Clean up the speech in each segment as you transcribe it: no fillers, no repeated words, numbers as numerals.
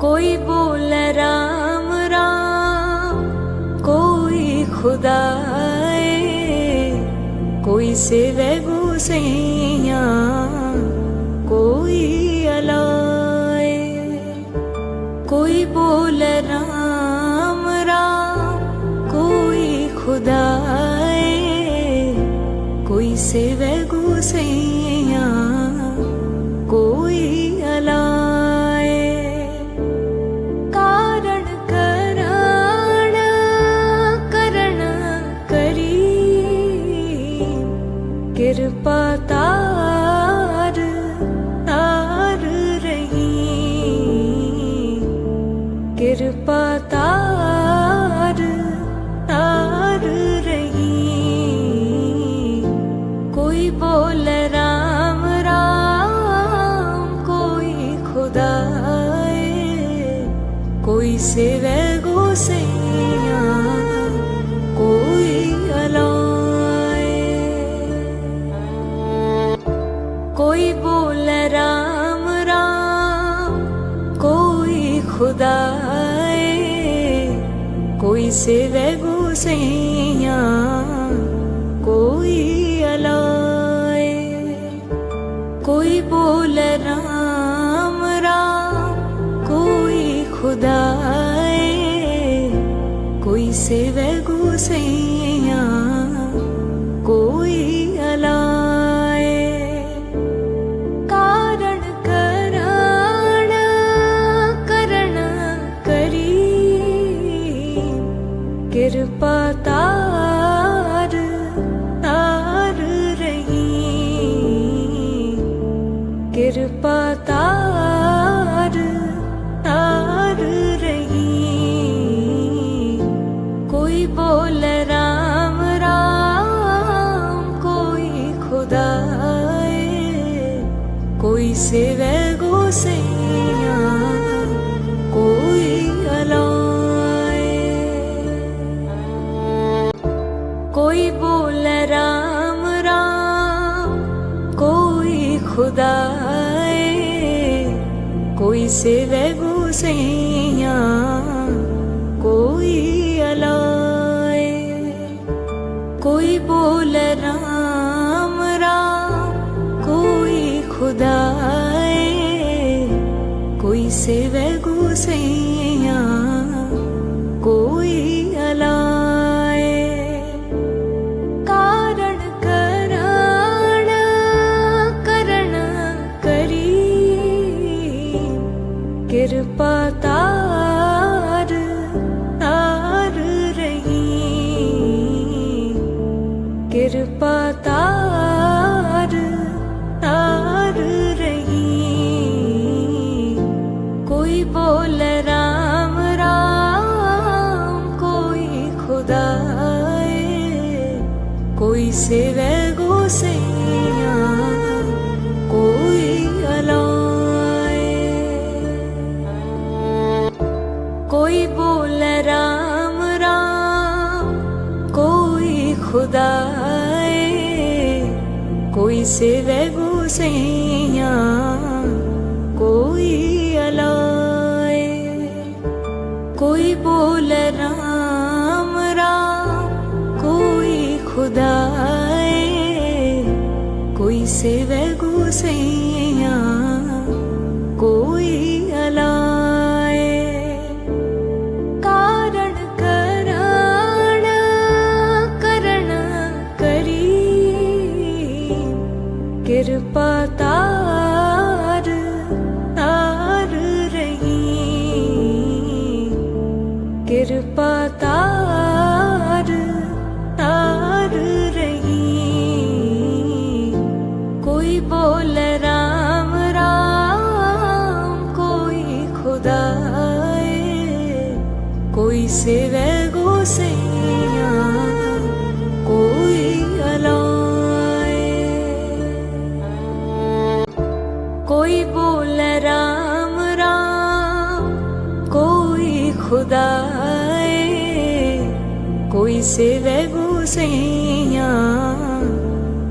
कोई बोले राम राम, कोई खुदाए, कोई सेवे गुसैया, कोई अलाए। कोई बोले राम राम, कोई खुदाए, कोई सेवे गुसैया, कोई अलाए। कारण करण करण करी, कृपा तार तार रही, कृपा तार तार रही। कोई बोले राम राम, कोई खुदाए, कोई सेवे गुसैया, कोई अलाए। कोई बोले राम राम, कोई खुदाए, कोई सेवे गुसैया, कोई अलाए। कोई बोले राम राम, कोई खुदाए, कोई सेवे गुसैया, कोई अलाए। कारण करण करण करी, कृपा तार तार रही, कृपा तार तार रही। कोई बोले राम राम, कोई खुदाए, कोई सेवे गुसैया, कोई अलाए। कोई बोले राम राम, कोई खुदाए, कोई सेवे गुसैया, कोई अलाए। कोई बोले राम राम, कोई खुदाए, कोई सेवे गुसैया, कोई अलाए। कारण करण करण करी, कृपा तार तार रही, कृपा तार तार रही। कोई बोले राम राम, कोई खुदाए, कोई सेवे गुसैया, कोई अलाए। कोई बोले राम राम, कोई खुदाए, कोई सेवे गुसैया, कोई अलाए। कोई बोले राम राम, कोई खुदाए, कोई सेवे गुसैया, कोई अलाए। कारण करण करण करी, कृपा तार तार रही, कृपा तार तार रही। कोई बोले राम राम, कोई खुदाए, कोई सेवे गुसैया, कोई अलाए। कोई बोले राम राम, कोई खुदाए, कोई सेवे गुसैया,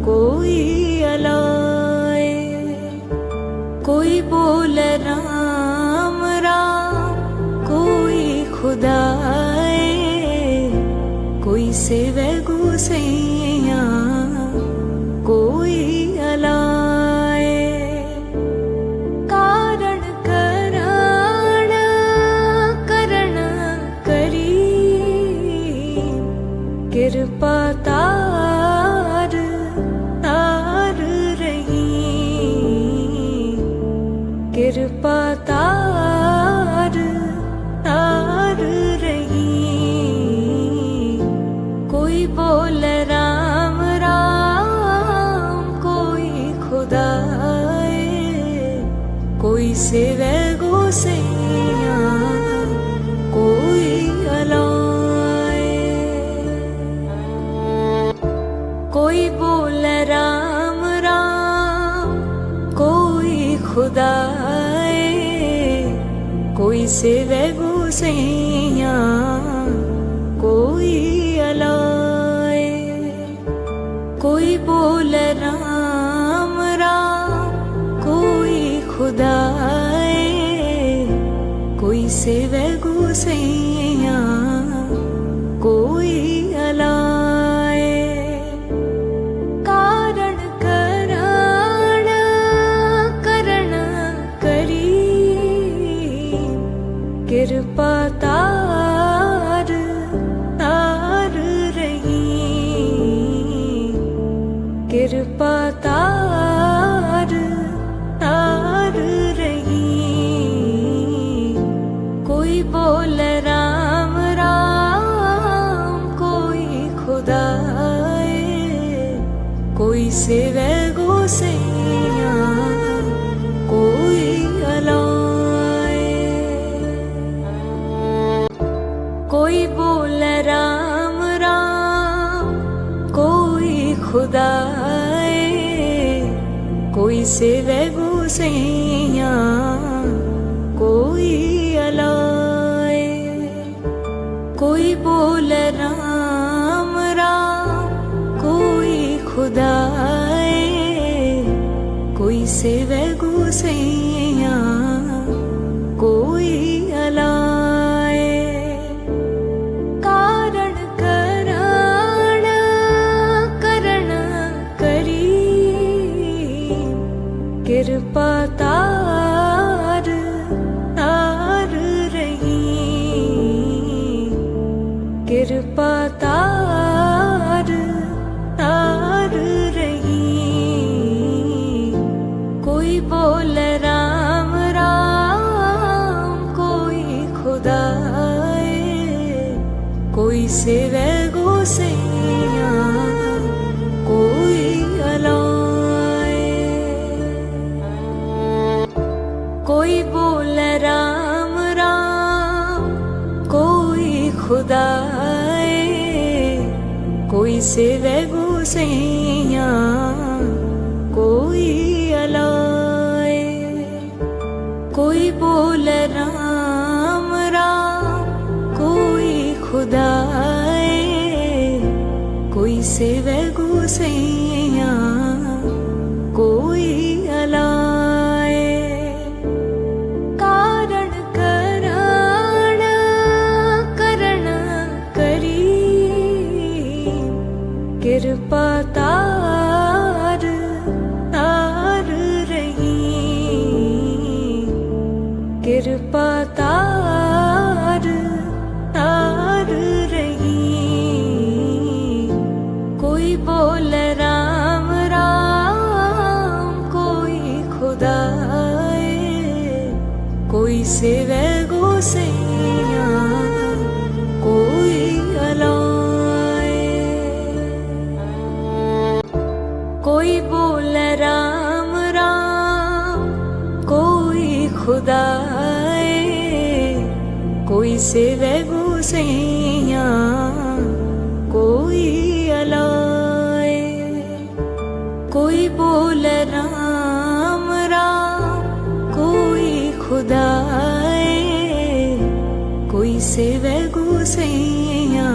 कोई अलाए। कोई बोले राम राम, कोई सेवे गुसैया कोई अलाए। कोई बोल राम राम कोई खुदाए, कोई सेवे गुसैया कोई अलाए। कारण करण करण करी, कृपा तार तार रही, कृपा तार तार रही। कोई बोल राम राम कोई खुदाए, कोई सेवे गुसैया कोई अलाए। कोई बोल राम राम कोई खुदाए, कोई सेवे गुसैया कोई अलाए। कोई बोल राम राम कोई खुदाए, कोई सेवे गुसैया कोई अलाए। कारण करण करण करी, कृपा तार तार रही, कृपा तार तार रही। कोई बोल राम राम कोई खुदाए, कोई सेवे गुसैया कोई अलाए। कोई बोल राम राम कोई खुदाए, कोई सेवे गुसैया कोई अलाए। कोई बोल राम राम कोई खुदाए, कोई सेवे गुसैया कोई अलाए। कारण करण करण करी, कृपा तार तार रही, कृपा तार तार रही। कोई बोल राम राम कोई खुदाए, कोई सेवे गुसैया कोई अलाए। कोई बोल राम राम कोई खुदाए, कोई सेवे गुसैया कोई अलाए। कोई बोल राम राम कोई खुदाए, कोई सेवे गुसैया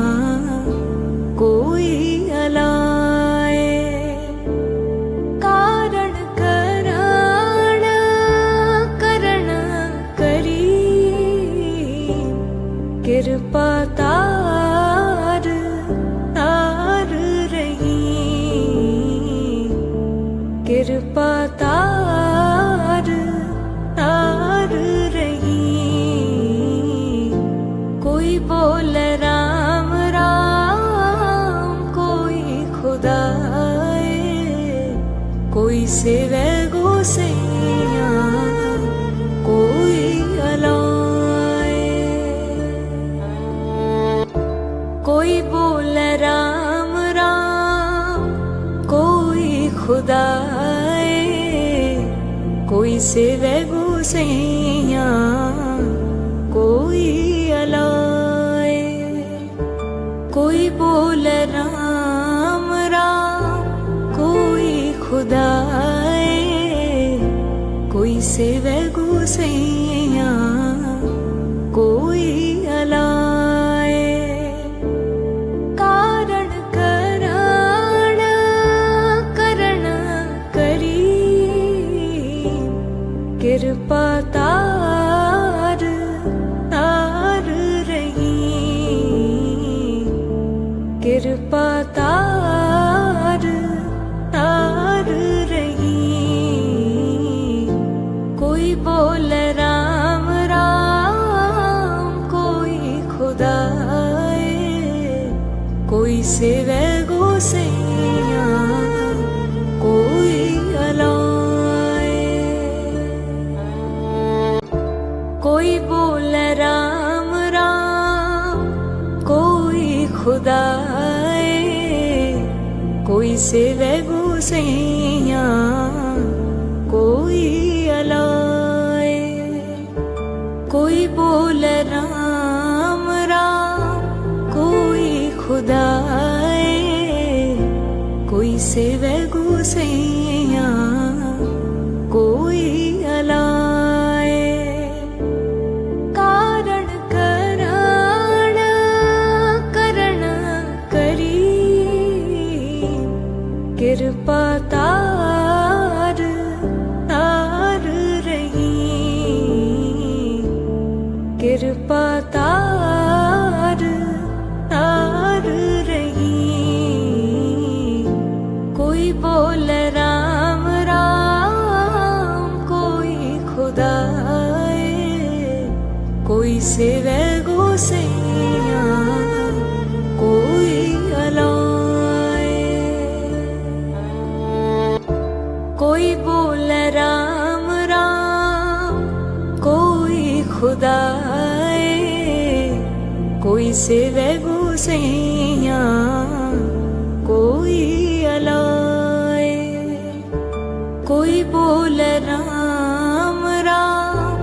कोई अलाए। कारण करण करण करी, कृपा तार तार रही, कृपा तार तार रही। कोई बोल राम राम कोई खुदाए, कोई सेवे गुसैया कोई अलाए। सेवे गोसैया कोई अलाए। कोई बोले राम राम कोई खुदाए, कोई सेवे गोसैया कोई अलाए। कोई बोले राम राम कोई खुदाए, कोई सेवे गोसैया कोई अलाए। कारण करण करण करी, कृपा तार तार रही, कृपा तार तार रही। कोई बोले राम राम कोई खुदाए, कोई सेवे गोसैया कोई अलाए। कोई बोले राम राम कोई खुदाए, कोई सेवे गोसैया कोई अलाए। कोई बोले राम राम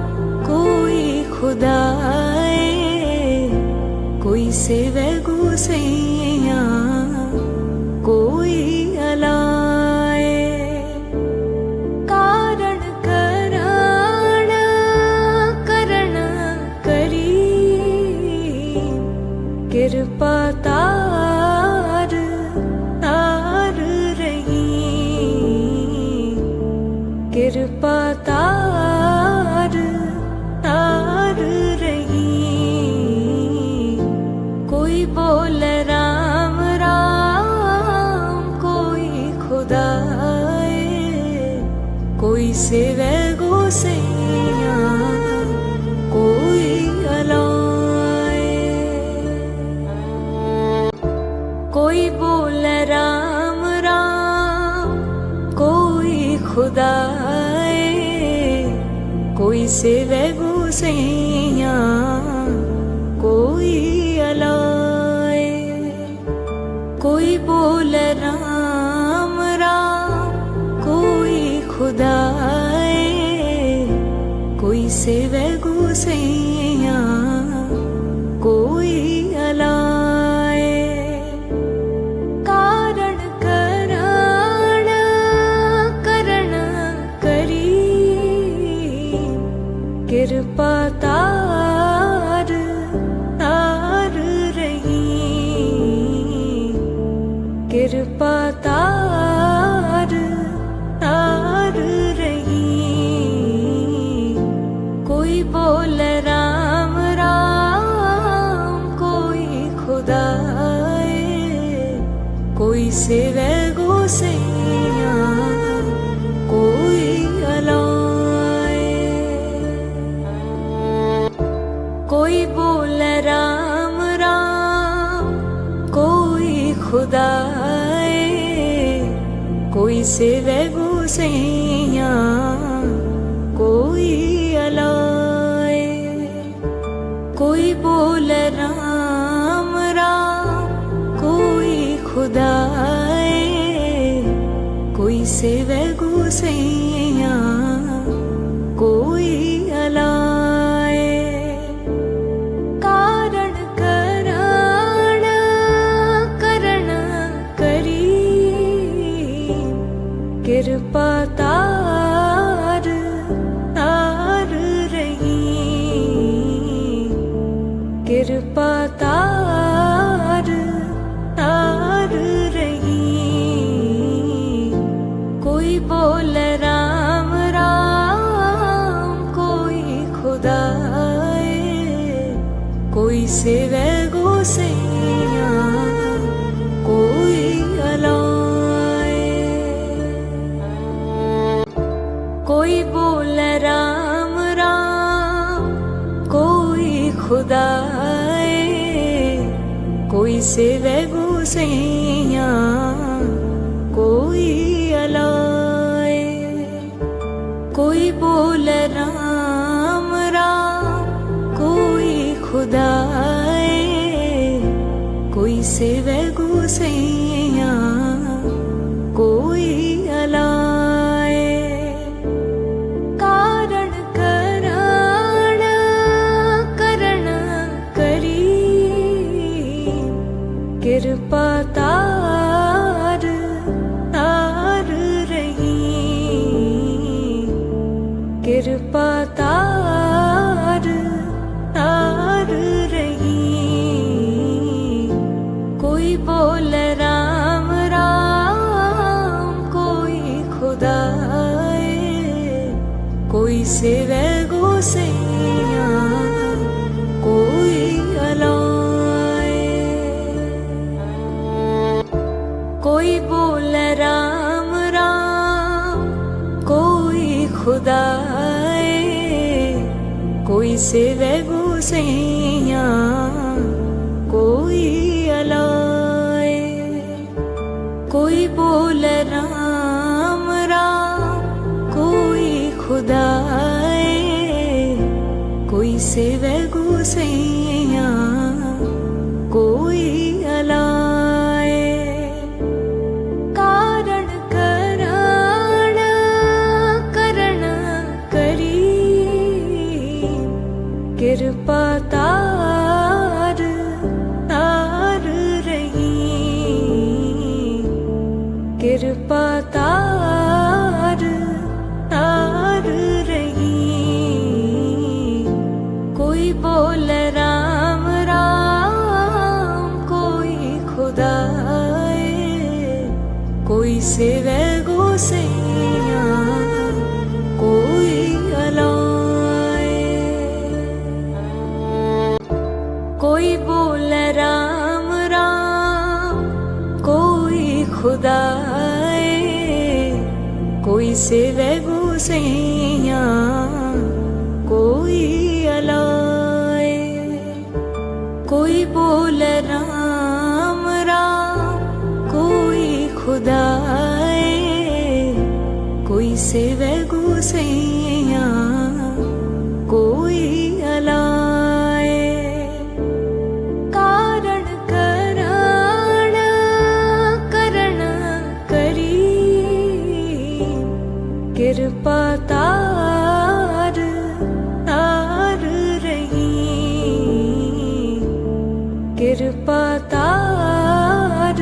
कोई खुदाए, कोई सेवे गोसैया कोई अलाए। कारण करण करण करी, कृपा तार तार रही, कृपा तार तार रही। कोई बोले राम राम कोई खुदाए, कोई सेवे गोसैया कोई अलाए। कोई बोले राम राम कोई खुदाए, कोई सेवे गोसैया कोई अलाए। कोई बोले राम राम कोई खुदाए, कोई सेवे गोसैया कोई अलाए। कारण करण करण करी, कृपा तार तार रही, कृपा तार तार रही। कोई बोले राम राम कोई खुदाए, कोई सेवे गोसैया कोई अलाए। कोई बोले राम राम कोई खुदाए, कोई सेवे गोसैया कोई अलाए। कोई बोले राम राम कोई खुदाए, कोई सेवे गोसैया कोई अलाए। कारण करण करण करी, कृपा तार तार रही, कृपा तार तार रही। कोई बोले राम राम कोई खुदाए, कोई सेवे गोसैया कोई अलाए। कोई बोले राम राम कोई खुदाए, कोई सेवे गुसैया कोई अलाए। कोई बोल राम राम कोई खुदाए, कोई सेवे गुसैया कोई अलाए। कारण कराण करण करी, कृपा तार तार रही, कृपा तार तार रही। कोई बोल राम राम कोई खुदाए, कोई सेवे गुसैया कोई अलाए। कोई बोल राम राम कोई खुदाए, कोई सेवे गुसैया कोई अलाए। कोई बोल राम राम कोई खुदाए, कोई सेवे गुसैया कोई अलाए। कारण कराण करण करी, कृपा तार तार रही, कृपा तार तार रही। कोई बोल राम राम कोई खुदाए, कोई सेवे गुसैया कोई अलाए। कोई बोल राम राम कोई खुदाए, कोई सेवे गुसैया कोई अलाए। कोई बोल राम राम कोई खुदाए, कोई सेवे गुसैया कोई अलाए। कारण कराण करण करी, कृपा तार तार रही, कृपा तार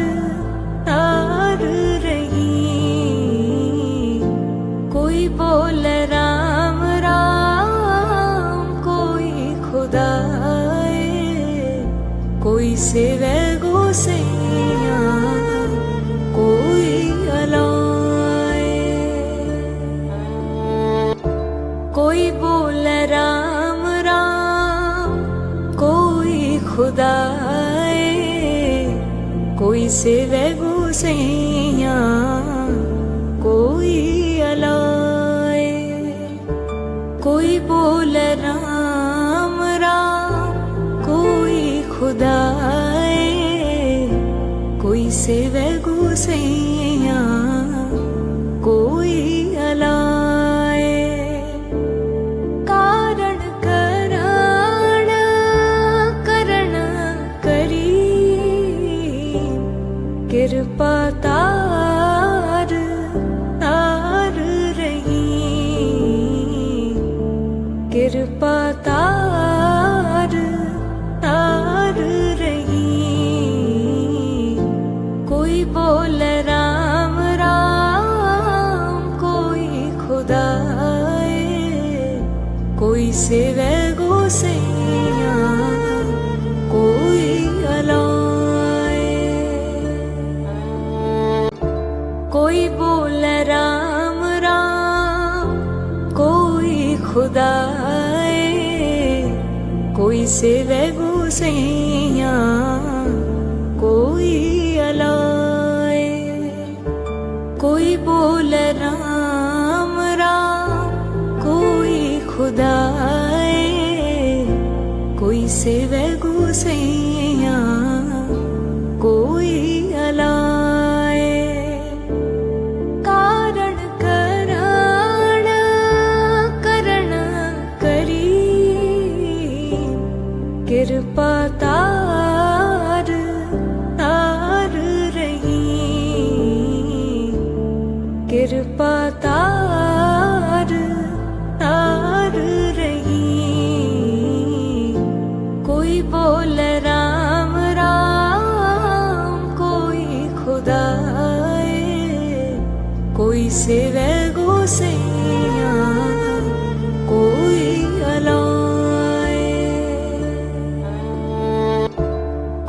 तार रही। कोई बोल राम राम कोई खुदाए, कोई सेवे गुसैया कोई अलाए। कोई बोल राम राम कोई खुदाए, कोई सेवे गुसैया कोई अलाए। कोई बोल राम राम कोई खुदाए, कोई सेवे गुसैया कोई अलाए। कारण कराण करण करी, कृपा तार तार रही, कृपा तार तार रही। कोई बोल राम राम कोई खुदाए, कोई सेवे गुसैया कोई अलाए। कोई बोल राम राम कोई खुदाए, कोई सेवे गुसैया कोई अलाए। कोई बोल राम राम कोई खुदाए, कोई सेवे गुसैया कृपा तार तार रही, कृपा तार तार रही। कोई बोल राम राम, कोई खुदाए, कोई सेवे गोसैया, कोई अलाए।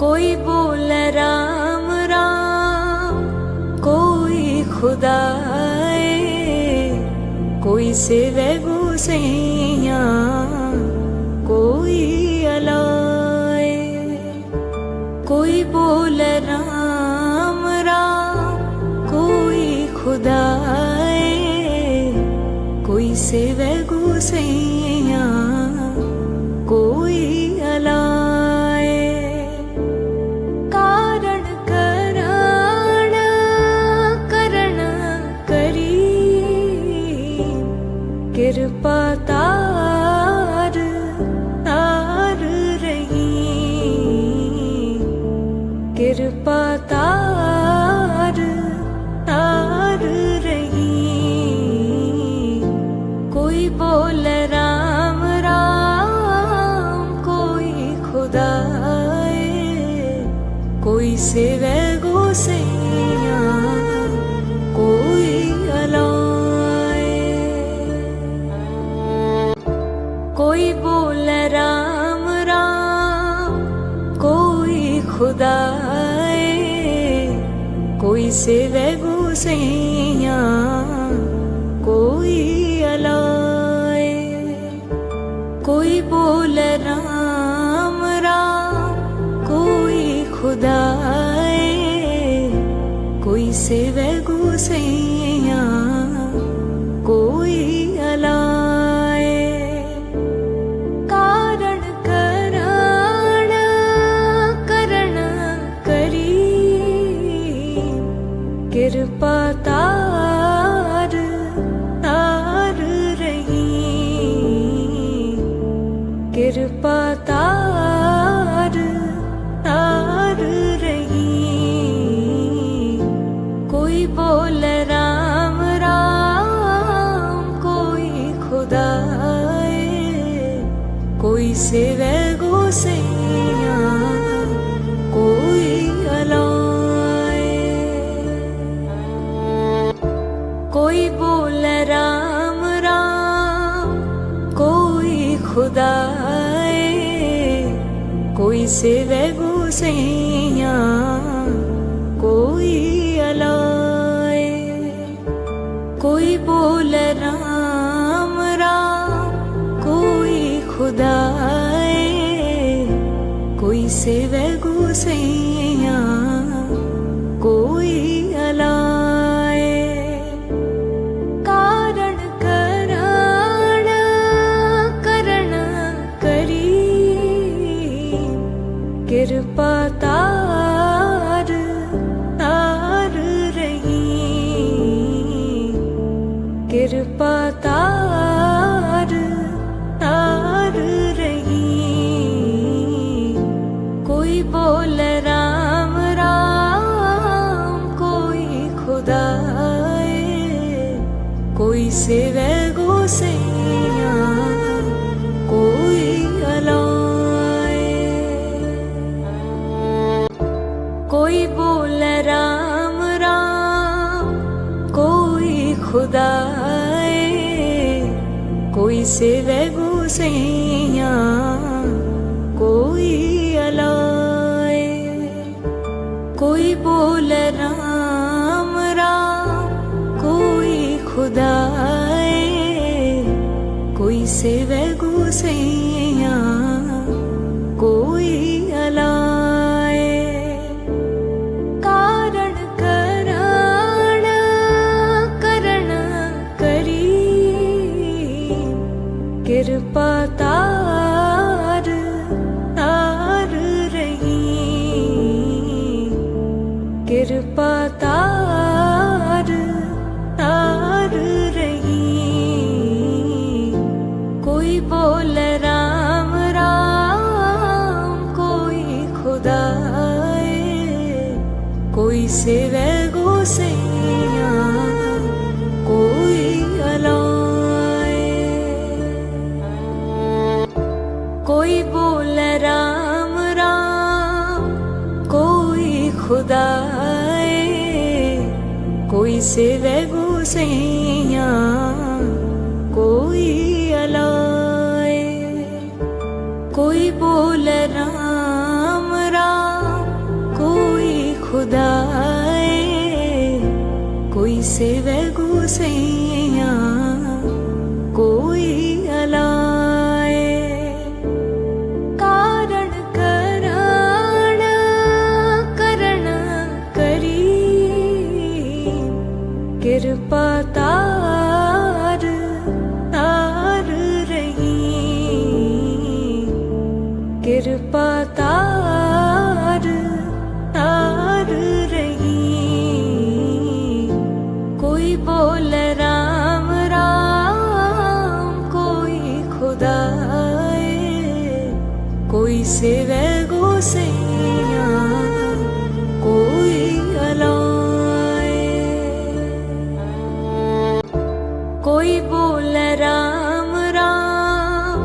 कोई बोल राम राम, कोई खुदाए, कोई सेवे गोसैया, कोई अलाए। कोई बोल राम राम, कोई खुदाए, कोई सेवे गोसैया, कोई अलाए। कारण करण करण करी, कृपा तार तार रही, कृपा तार तार रही। कोई बोल राम राम, कोई खुदाए, कोई सेवे गोसैया, कोई अलाए। कोई बोल राम राम, कोई खुदाए, कोई सेवे गोसैया, कोई अलाए। कोई बोल राम राम, कोई खुदाए, कोई सेवे गोसैया, कोई अलाए। कारण करण करण करी, कृपा तार तार रही, कृपा तार तार रही। कोई बोल राम राम, कोई खुदाए, कोई सेवे गोसैया, कोई अलाए। कोई बोल राम राम, कोई खुदाए, कोई सेवे गोसैया, कोई अलाए। कोई बोल राम राम, कोई खुदाए, कोई सेवे गोसैया, कोई अलाए। कारण करण करण करी, कृपा तार तार रही, कृपा तार तार रही। कोई बोल राम राम, कोई खुदाए, कोई सेवे गोसैया, कोई अलाए। कोई बोल राम राम, कोई खुदाए, कोई सेवे गोसैया, कोई अलाए। कोई बोल राम राम, कोई खुदाए, कोई सेवे गोसैया, कोई अलाए। कारण करण करण करी, कृपा तार राम राम, कोई खुदाए, कोई सेवे गुसैया, कोई अलाए। कोई बोल राम राम, कोई खुदाए, कोई सेवे गुसैया, कोई अलाए। कारण कराण करण करी, कृपा तार तार रही, कृपा तार तार रही। कोई बोल राम राम, कोई खुदाए, कोई सेवे गुसैया, कोई अलाए। कोई बोल राम राम,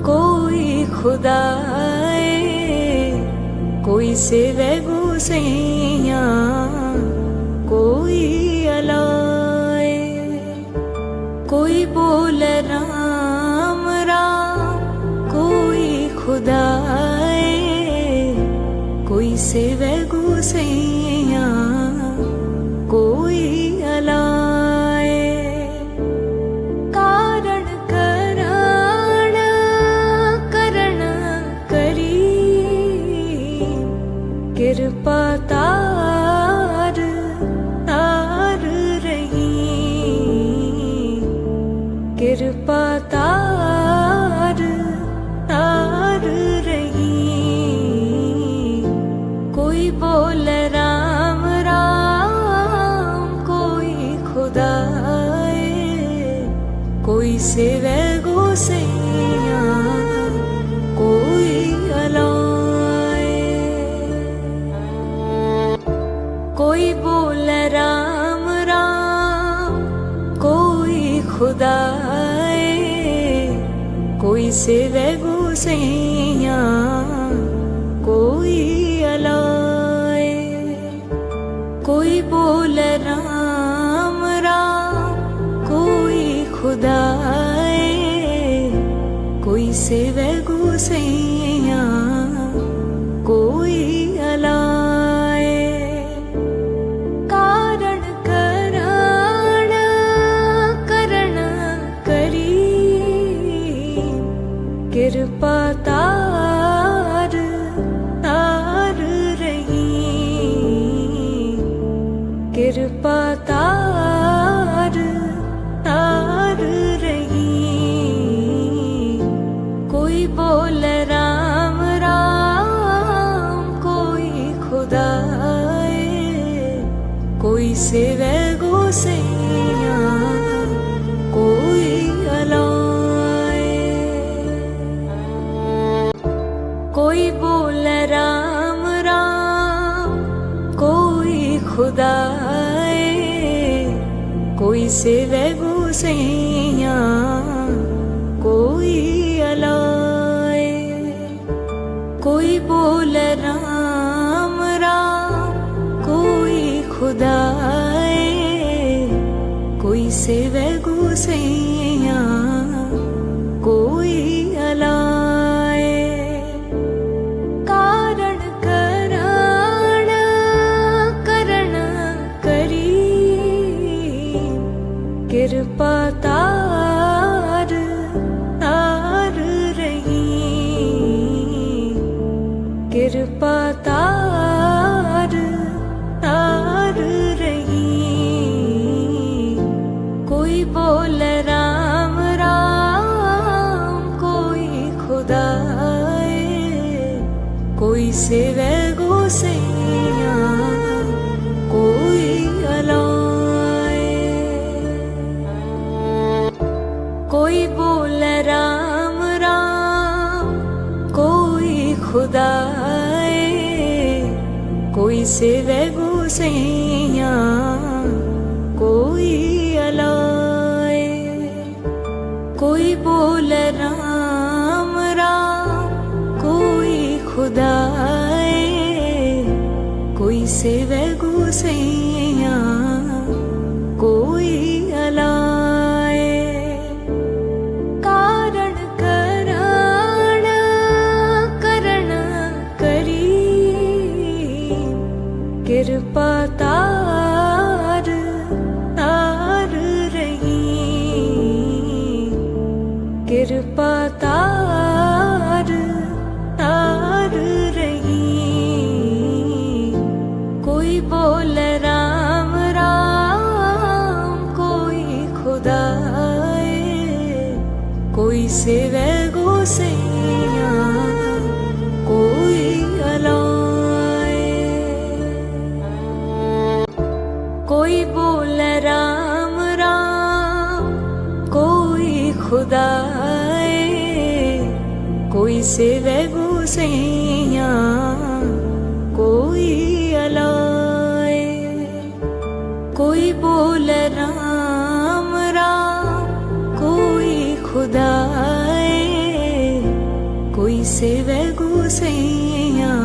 कोई खुदाए, कोई सेवे गुसैया, कोई अलाए। कोई बोल राम राम, कोई खुदाए, कोई सेवे गुसैया, कोई अलाए। कारण कराण करण करी, कृपा तार तार रही, कृपा तार तार रही। कोई बोल राम राम, कोई खुदाए, कोई सेवे गुसैया, कोई अलाए। कोई बोल राम राम, कोई खुदाए, कोई सेवे गुसैया, कोई अलाए। कोई बोल राम राम, कोई खुदाए, कोई सेवे गुसैया, कोई अलाए। कारण कराण करण करी, कृपा तार तार रही, कृपा तार तार रही। कोई बोल राम राम, कोई खुदाए, कोई सेवे गुसैया, कोई अलाए। कोई बोल राम राम, कोई खुदाए, कोई सेवे गुसैया, कोई अलाए। कोई बोल राम राम, कोई खुदाए, कोई सेवे गुसैया, कोई अलाए। कारण कराण करण करी, कृपा तार तार रही, कृपा तार तार रही। कोई बोल राम राम, कोई खुदाए, कोई सेवे गुसैया, कोई अलाए। कोई बोल राम राम, कोई खुदाए, कोई सेवे गुसैया, कोई अलाए। कोई बोल राम राम, कोई सेवे गुसैया कोई अलाए। कारण करण करण करी कृपा तार तार रही। कृपा तार तार रही। कोई बोल राम राम कोई खुदाए। कोई सेवे गुसैया कोई अलाए। कोई बोल राम राम कोई खुदाए। कोई सेवे गुसैया कोई अलाए। कोई बोल राम राम कोई खुदाए। कोई सेवे गुसैया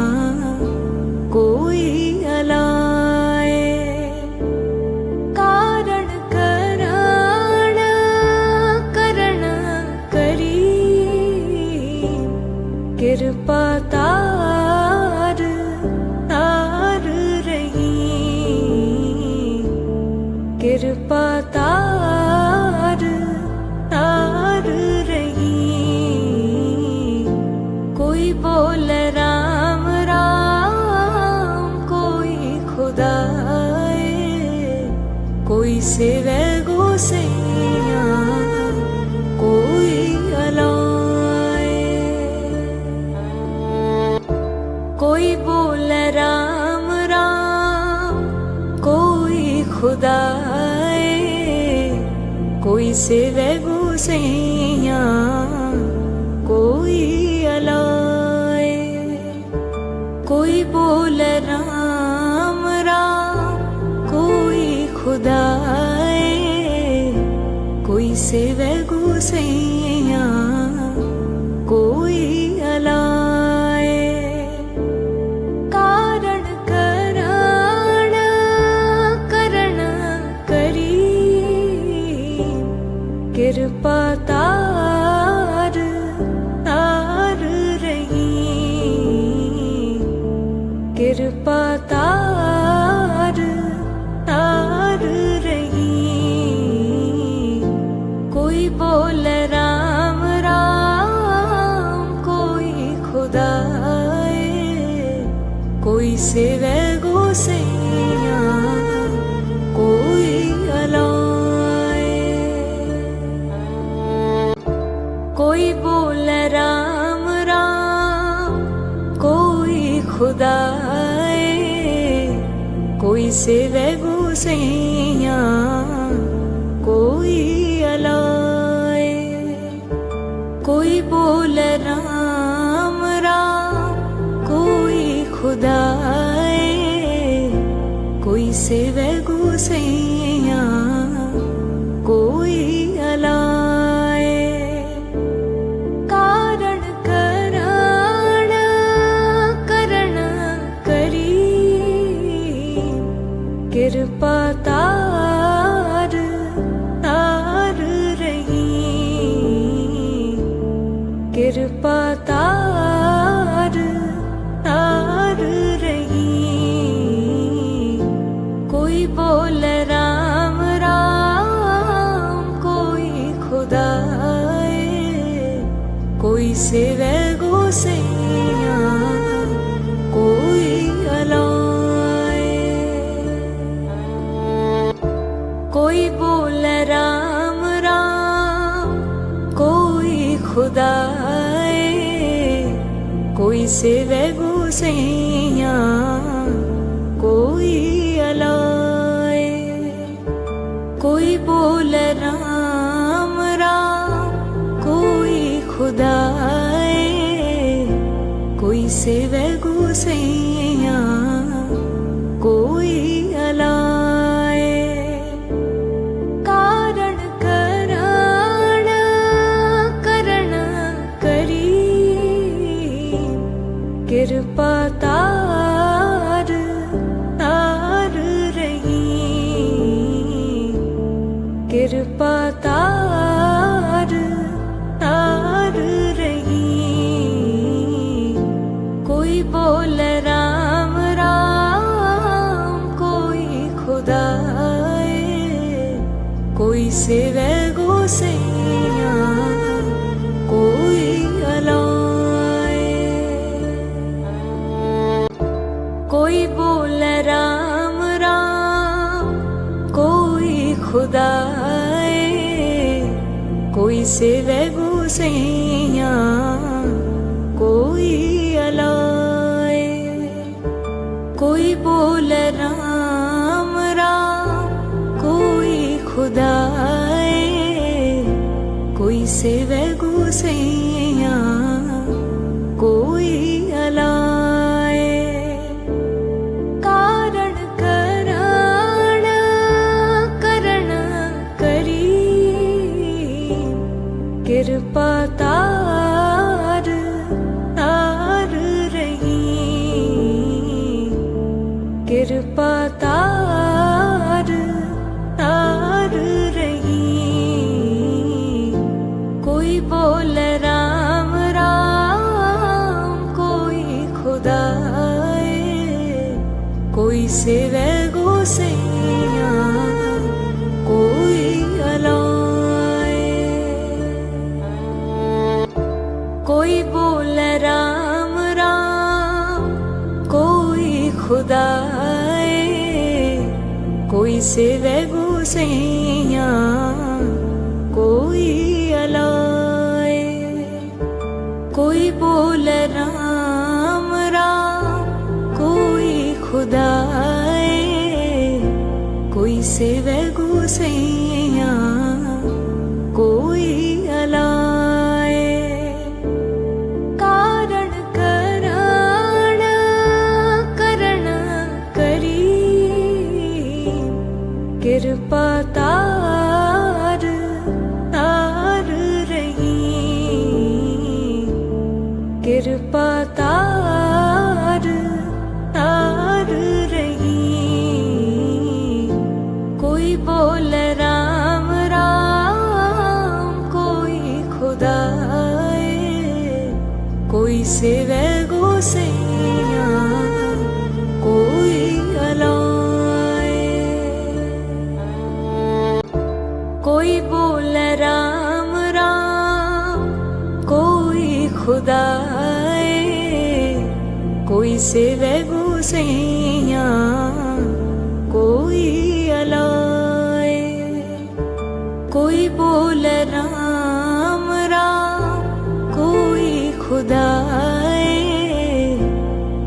कोई अलाए। कारण करण करण करी कृपा तार तार रही। कृपा तार तार रही। कोई बोल राम राम कोई खुदाए। कोई सेवे गुसैया कोई अलाए। कोई बोल राम राम कोई खुदाए। कोई सेवे गुसैया कोई अलाए। कोई बोल राम राम कोई खुदाए। कोई सेवे गुसैया कोई अलाए। कारण करण करण करी कृपा तार तार रही। कृपा तार तार रही। कोई बोल राम राम कोई खुदाए। कोई सेवे गुसैया कोई अलाए। कोई बोल राम राम कोई खुदाए। कोई सेवे गुसैया कोई अलाए। कोई बोल राम राम कोई खुदाए। कोई सेवे गुसैया कोई अलाए। कारण करण करण करी कृपा तार तार रही। कृपा तार तार रही। कोई बोल राम राम कोई खुदाए। कोई सेवे गुसैया कोई अलाए। कोई बोल राम राम कोई खुदाए। कोई सेवे गुसैया कोई अलाए। कोई बोल राम राम कोई खुदाए। कोई सेवे गुसैया कोई अलाए। कारण करण करण करी कृपा तार बोल राम राम, कोई खुदाए, कोई सेवे गोसैया, कोई अलाए। कोई बोल राम राम, कोई खुदाए, कोई सेवे गोसैया, कोई अलाए। कोई बोल राम राम, कोई खुदाए, कोई सेवे गोसैया, कोई अलाए। कारण कराण करण करी, कृपा तार तार रही, कृपा तार तार रही। कोई बोल राम राम, कोई खुदाए, कोई सेवे गोसैया, कोई अलाए। कोई बोल राम राम, कोई खुदाए, कोई सेवे गोसैया, कोई अलाए। कोई बोल राम राम, कोई खुदाए, कोई सेवे गोसैया, कोई अलाए। कारण कराण करण करी, कृपा तार तार रही, कृपा तार तार रही। कोई बोल राम राम, कोई खुदाए, कोई सेवे गोसैया, कोई अलाए। कोई बोल राम राम, कोई खुदाए, कोई सेवे गोसैया, कोई अलाए। कोई बोल राम राम, कोई खुदाए,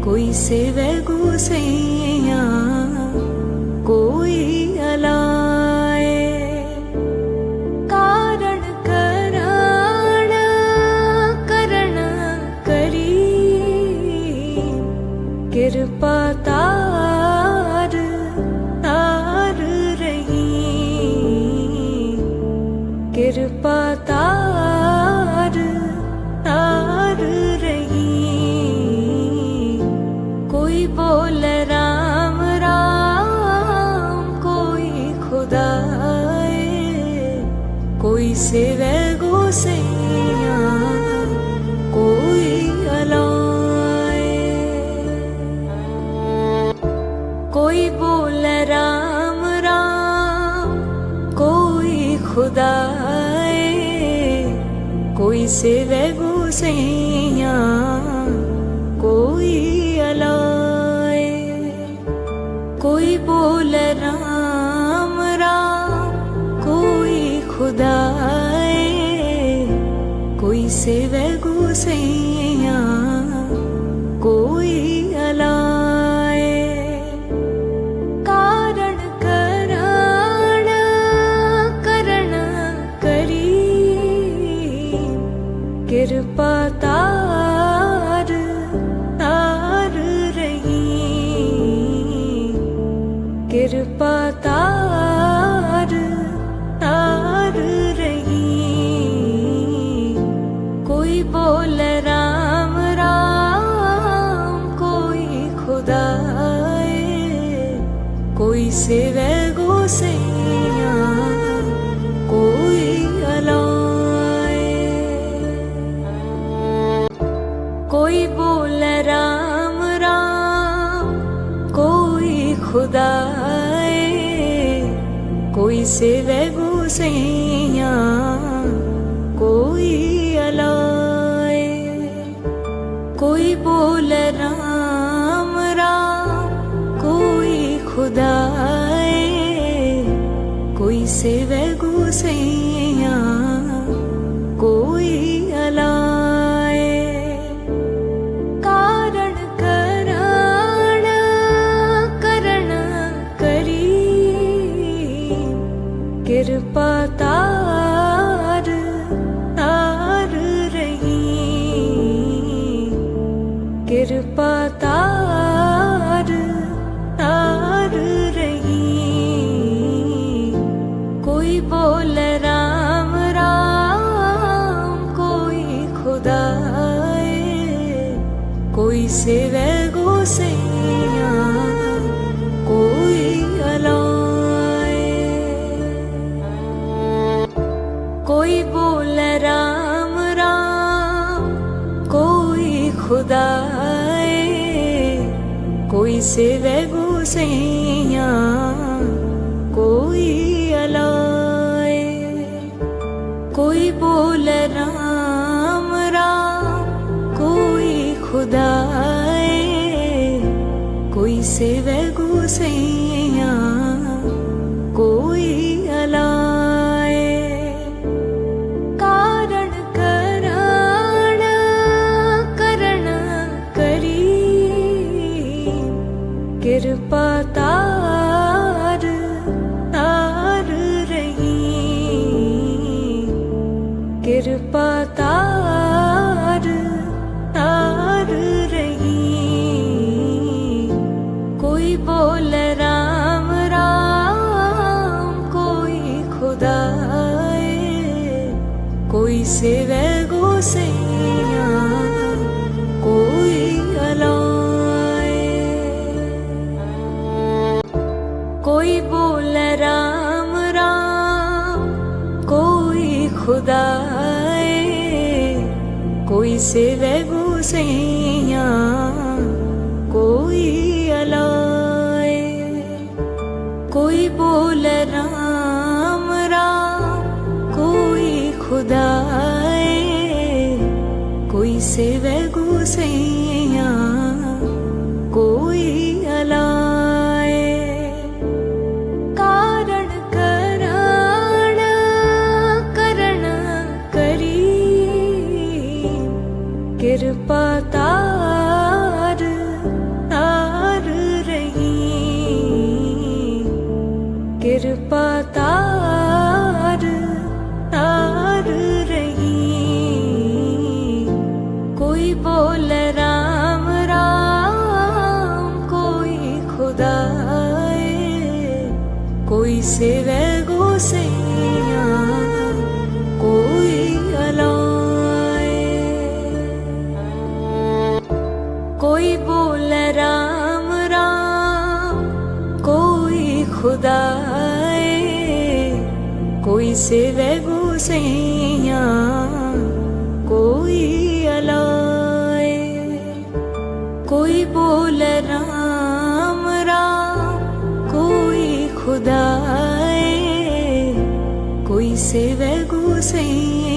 कोई सेवे गोसैया, कोई अलाए। कारण कराण करण करी, कृपा तार तार रही, कृपा तार तार रही। कोई बोल राम राम, कोई खुदाए, कोई सेवे गोसैया, कोई अलाए। कोई बोल राम राम, कोई खुदाए, कोई सेवे गोसैया, कोई अलाए। कोई बोल राम राम, कोई खुदाए, कोई सेवे गोसैया, कोई अलाए। कारण कराण करण करी, कृपा तार तार रही, कृपा तार तार रही। कोई बोल राम राम, कोई खुदाए, कोई सेवे गोसैया, कोई अलाए। कोई बोल राम खुदाए कोई सेवे गुसैया कोई अलाए कोई बोल राम राम कोई खुदाए कोई सेवे गुसैया कोई अलाए कारण करण करण करी कृपा तार तार रही कृपा तार तार रही कोई बोल राम राम कोई खुदाए कोई सेवे गुसैया कोई अलाए कोई बोल राम राम कोई खुदाए कोई सेवे गुसैया कोई अलाए कोई बोल राम राम कोई खुदाए कोई सेवे गुसैया कोई अलाए कारण करण करण करी कृपा तार तार रही कृपा तार तार रही कोई बोल राम राम कोई खुदाए कोई सेवे गुसैया कोई अलाए कोई बोल राम राम कोई खुदाए कोई सेवे गुसैया कोई अलाए कोई बोल राम राम कोई खुदाए कोई सेवे गुसैया कोई अलाए कारण करण करण करी कृपा तार तार रही कृपा तार तार रही कोई बोल राम राम कोई खुदाए कोई सेवे गुसैया कोई अलाए कोई बोल राम राम कोई खुदाए कोई सेवे गुसैया कोई अलाए कोई बोल राम राम कोई खुदाए कोई सेवे गुसैया